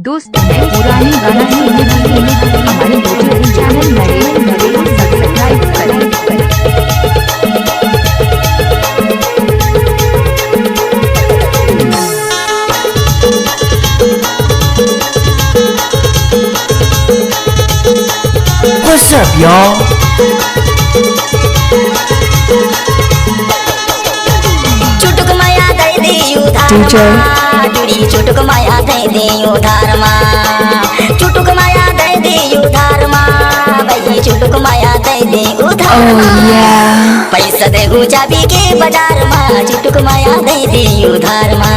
दोस्तों ने पुरानी गाना सुनने के लिए हमारे यूट्यूब चैनल नरेश सब्सक्राइब करें। What's up, y'all? चुटुक माया दे दियो धारमा जुड़ी चुटुक माया दे दियो धारमा चुटुक माया दे दियो धारमा भाई चुटुक माया दे दियो धारमा पैसा देहु चाबी के बाजार में चुटुक माया दे दियो धारमा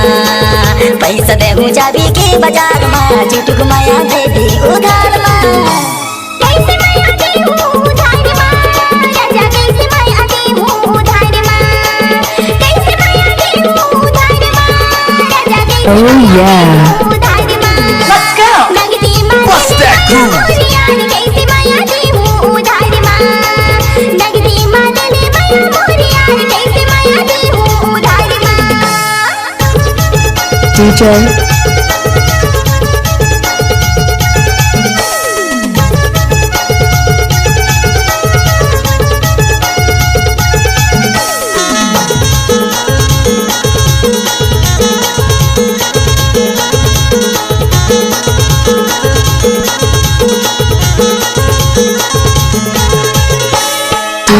पैसा देहु चाबी के बाजार में चुटुक माया दे दियो धारमा कैसे माया देहु धारमा राजा कैसे माया देहु धारमा कैसे माया देहु धारमा राजा कैसे Oh yeah. Let's go. What's that groove? कैसे माया देहु धारमा नगदी मादले माया मोरिया कैसे माया देहु धारमा DJ.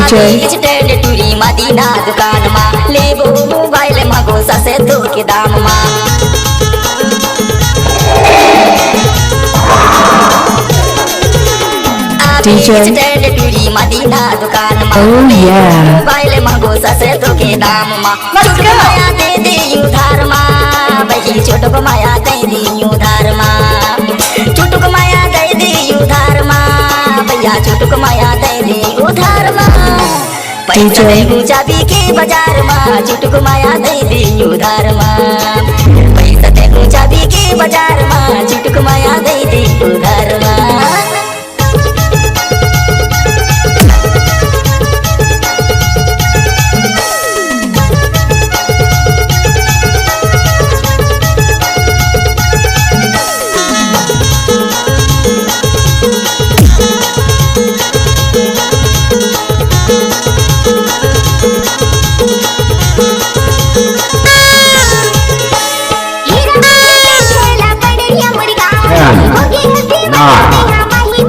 डिजिटल टूरी मदीना दुकान मा लेबो मोबाइल मगो ससे दो के दाम मा डिजिटल टूरी मदीना दुकान मा मोबाइल मगो ससे दो के दाम मा चुटुक माया दे दियो धारमा भाई चुटुक माया दे दियो धारमा चुटुक माया दे दियो धारमा भैया चुटुक माया दे दियो धारमा पैसा देहु चाबी के बाजार में चुटुक माया दे दियो धारमा पैसा देहु चाबी के बाजार में चुटुक माया दे दियो धारमा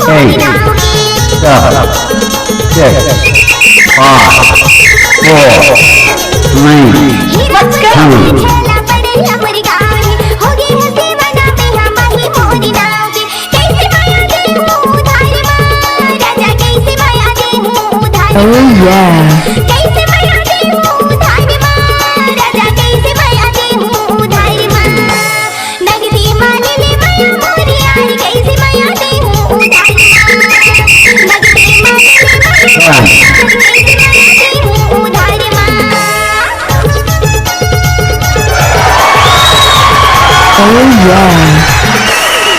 Eight, 7, 6, 5, 4, 3, Let's go. 2. Oh yeah. कैसे माया देहु धारमा राजा कैसे माया देहु धारमा नगदी मादले माया मोरिया कैसे माया देहु धारमा नगदी मादले माया कैसे माया देहु धारमा Oh yeah.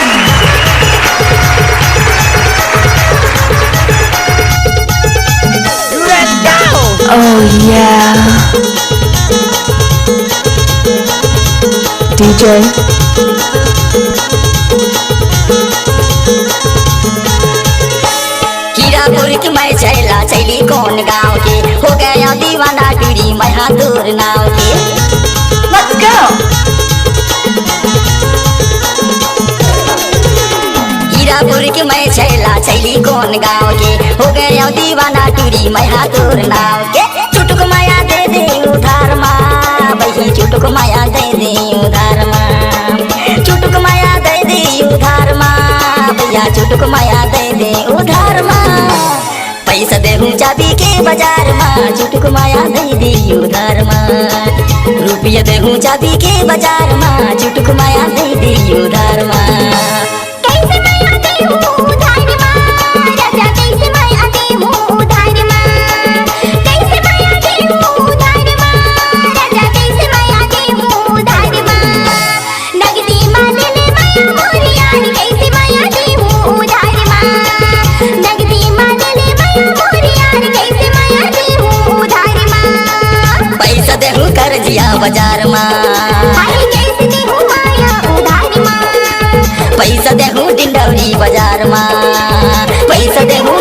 Oh yeah. DJ. Hirapur की मैं चैला चैली कौन गाँव के हो गया दीवाना टूरी मैं हाथुर नाव के Let's go. हीरापुर की मैं चैला चैली कौन गाँव के हो गया दीवाना टूरी मैं हाथुर नाव के चुटुक माया दे दियो धारमा भाई चुटुक माया दे दियो धारमा चुटुक माया दे दियो धारमा भैया चुटुक माया दे दियो धारमा पैसा देहु चाबी के बाजार में चुटुक माया दे दियो धारमा रुपया देहु चाबी के बाजार में चुटुक माया दे दियो धारमा कैसे माया देहु धारमा राजा कैसे माया देहु धारमा कैसे माया देहु धारमा राजा कैसे माया देहु धारमा नगदी मादले माया मोरिया कैसे माया देहु धारमा नगदी मादले माया मोरिया कैसे माया देहु धारमा पैसा देहु कर जिया बाजार में कैसे देहु माया धारमा पैसा देहु डिंडौरी बाजार में पैसा देहु